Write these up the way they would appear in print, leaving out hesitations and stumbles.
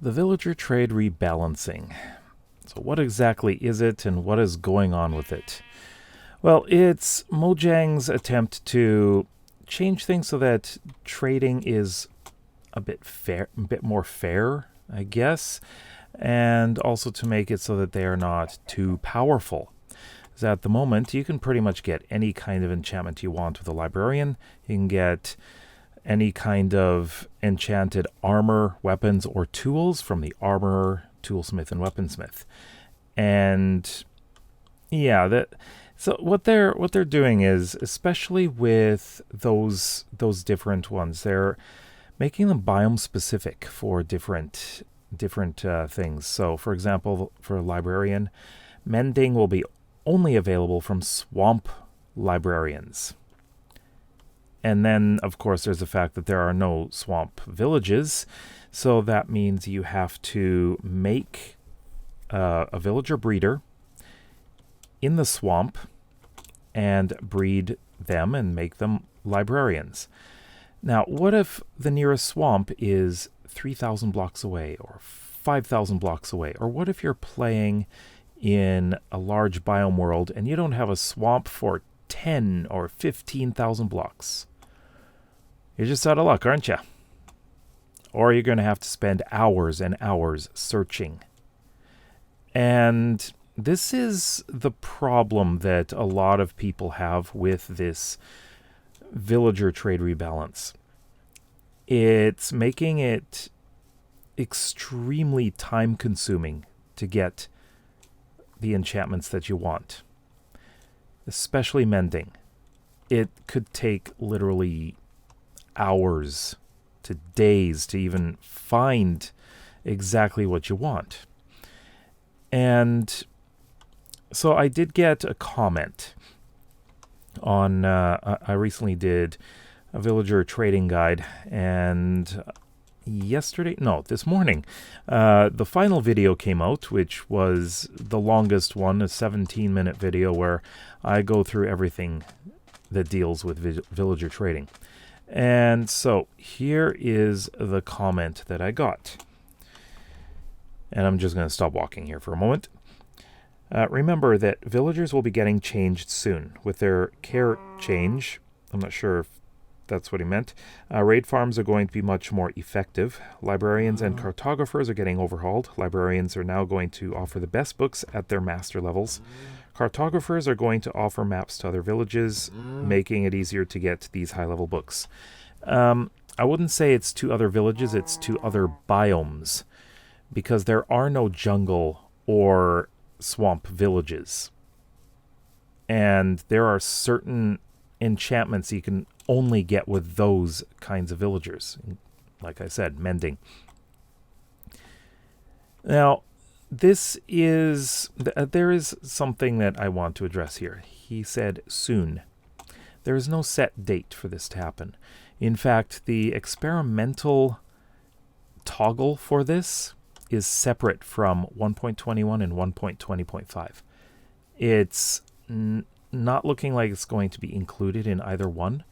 The villager trade rebalancing. So what exactly is it and what is going on with it? Well, it's Mojang's attempt to change things so that trading is a bit more fair, I guess, and also to make it so that they are not too powerful. So at the moment, you can pretty much get any kind of enchantment you want with a librarian. You can get any kind of enchanted armor, weapons, or tools from the armourer, toolsmith, and weaponsmith. And yeah, so what they're doing is, especially with those different ones, they're making them biome specific for different things. So, for example, for a librarian, mending will be only available from swamp librarians. And then, of course, there's the fact that there are no swamp villages. So that means you have to make a villager breeder in the swamp and breed them and make them librarians. Now, what if the nearest swamp is 3,000 blocks away or 5,000 blocks away? Or what if you're playing in a large biome world and you don't have a swamp for 10 or 15,000 blocks? You're just out of luck, aren't you? Or you're going to have to spend hours and hours searching. And this is the problem that a lot of people have with this villager trade rebalance. It's making it extremely time-consuming to get the enchantments that you want, especially mending. It could take literally hours to days to even find exactly what you want. And so I did get a comment on, I recently did a villager trading guide, and this morning, the final video came out, which was the longest one, a 17-minute video where I go through everything that deals with villager trading. And so here is the comment that I got. And I'm just going to stop walking here for a moment. Remember that villagers will be getting changed soon. With their care change, I'm not sure if that's what he meant, raid farms are going to be much more effective. Librarians and cartographers are getting overhauled. Librarians are now going to offer the best books at their master levels. Cartographers are going to offer maps to other villages, making it easier to get these high-level books. I wouldn't say it's to other villages, it's to other biomes, because there are no jungle or swamp villages. And there are certain enchantments you can only get with those kinds of villagers. Like I said, mending. Now, there is something that I want to address here. He said soon. There is no set date for this to happen. In fact, the experimental toggle for this is separate from 1.21 and 1.20.5. It's not looking like it's going to be included in either one.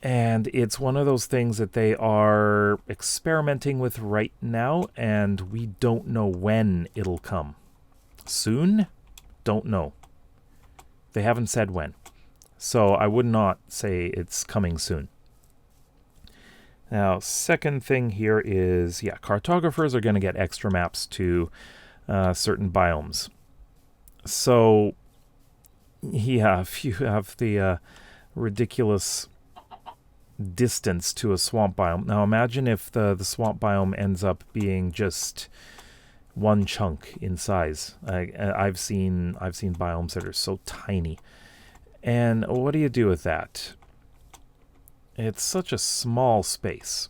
And it's one of those things that they are experimenting with right now, and we don't know when it'll come. Soon? Don't know. They haven't said when. So I would not say it's coming soon. Now, second thing here is, cartographers are going to get extra maps to certain biomes. So, if you have the ridiculous distance to a swamp biome. Now imagine if the swamp biome ends up being just one chunk in size. I've seen biomes that are so tiny. And what do you do with that? It's such a small space.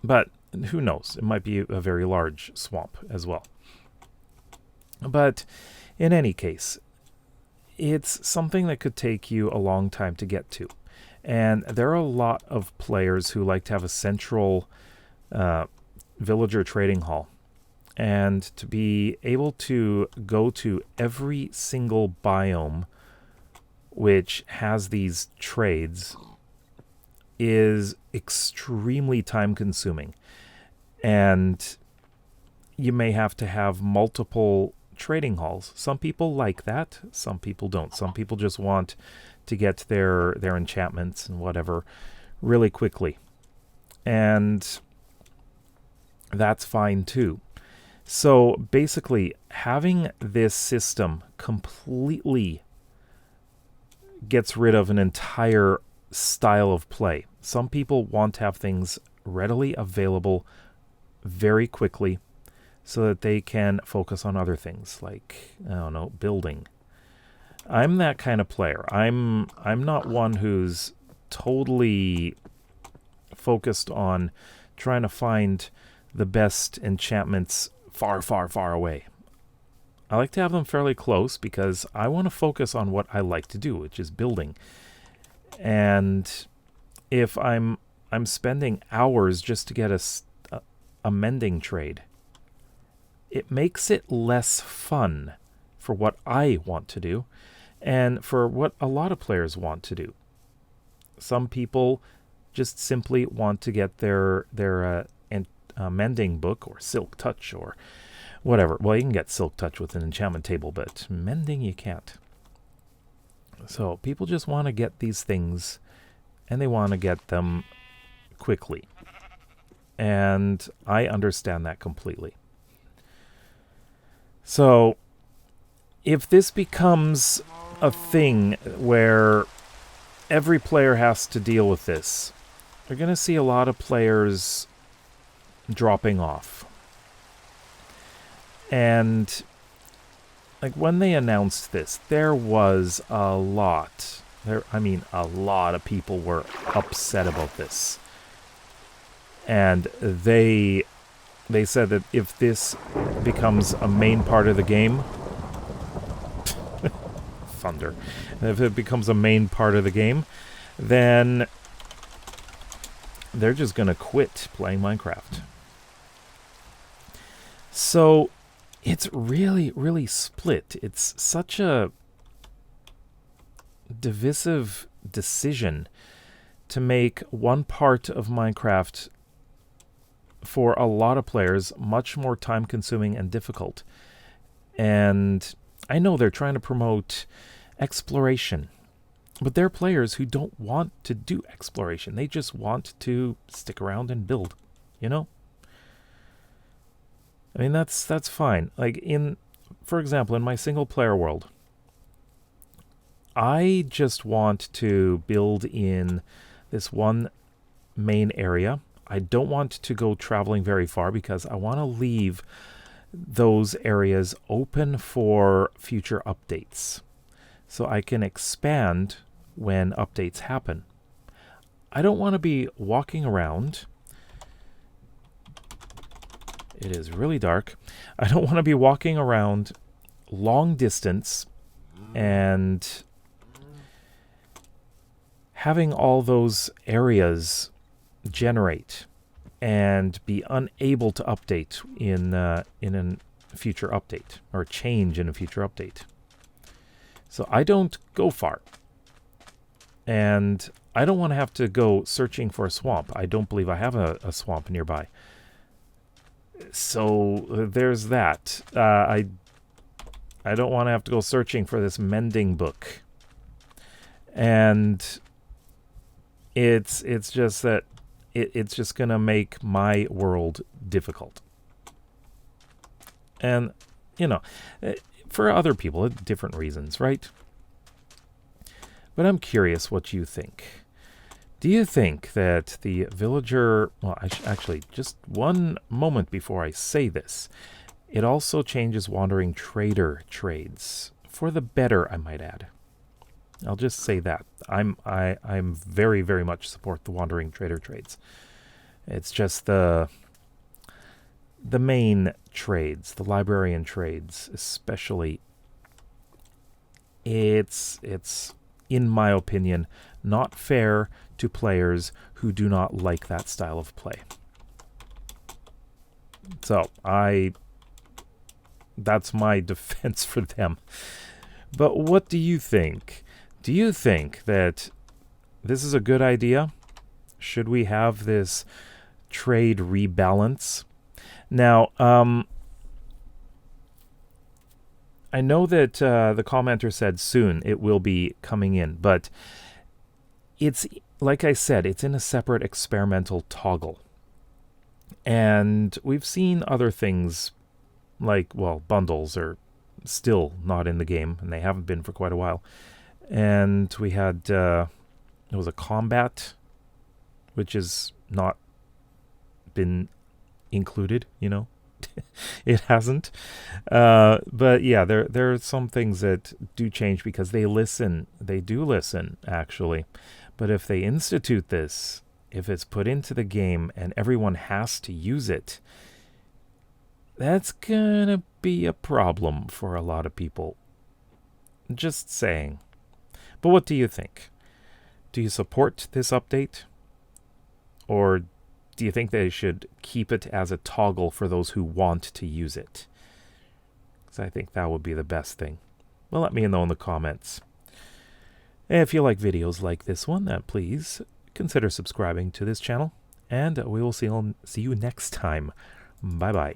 But who knows? It might be a very large swamp as well. But in any case, it's something that could take you a long time to get to. And there are a lot of players who like to have a central villager trading hall. And to be able to go to every single biome which has these trades is extremely time consuming. And you may have to have multiple trading halls. Some people like that. Some people don't. Some people just want to get their enchantments and whatever really quickly. And that's fine too. So basically, having this system completely gets rid of an entire style of play. Some people want to have things readily available very quickly so that they can focus on other things like, I don't know, building. I'm that kind of player. I'm not one who's totally focused on trying to find the best enchantments far, far, far away. I like to have them fairly close because I want to focus on what I like to do, which is building. And if I'm spending hours just to get a mending trade, it makes it less fun for what I want to do and for what a lot of players want to do. Some people just simply want to get their mending book or silk touch or whatever. Well, you can get silk touch with an enchantment table, but mending you can't. So people just want to get these things, and they want to get them quickly. And I understand that completely. So if this becomes a thing where every player has to deal with this, you're going to see a lot of players dropping off. And like when they announced this, there was a lot. A lot of people were upset about this. And they said that if this becomes a main part of the game, thunder. If it becomes a main part of the game, then they're just going to quit playing Minecraft. So it's really, really split. It's such a divisive decision to make one part of Minecraft, for a lot of players, much more time-consuming and difficult. And I know they're trying to promote exploration, but there are players who don't want to do exploration. They just want to stick around and build, you know? I mean, that's fine. Like for example, in my single-player world, I just want to build in this one main area. I don't want to go traveling very far because I want to leave those areas open for future updates so I can expand when updates happen. I don't want to be walking around. It is really dark. I don't want to be walking around long distance and having all those areas generate and be unable to update in a future update or change in a future update. So I don't go far. And I don't want to have to go searching for a swamp. I don't believe I have a swamp nearby. So there's that. I don't want to have to go searching for this mending book. And it's just that it's just going to make my world difficult. And, you know, for other people, different reasons, right? But I'm curious what you think. Do you think that the villager... Well, actually, just one moment before I say this. It also changes wandering trader trades. For the better, I might add. I'll just say that. I'm very, very much support the wandering trader trades. It's just the main trades, the librarian trades especially. It's in my opinion, not fair to players who do not like that style of play. So that's my defense for them. But what do you think? Do you think that this is a good idea? Should we have this trade rebalance Now, I know that the commenter said soon it will be coming in, but it's, like I said, it's in a separate experimental toggle. And we've seen other things like, well, bundles are still not in the game, and they haven't been for quite a while. And we had, it was a combat, which has not been included, you know. It hasn't. But yeah, there are some things that do change because they listen. They do listen, actually. But if they institute this, if it's put into the game and everyone has to use it, that's gonna be a problem for a lot of people. Just saying. But what do you think? Do you support this update? Or do you think they should keep it as a toggle for those who want to use it? Because I think that would be the best thing. Well, let me know in the comments. And if you like videos like this one, please consider subscribing to this channel. And we will see you next time. Bye-bye.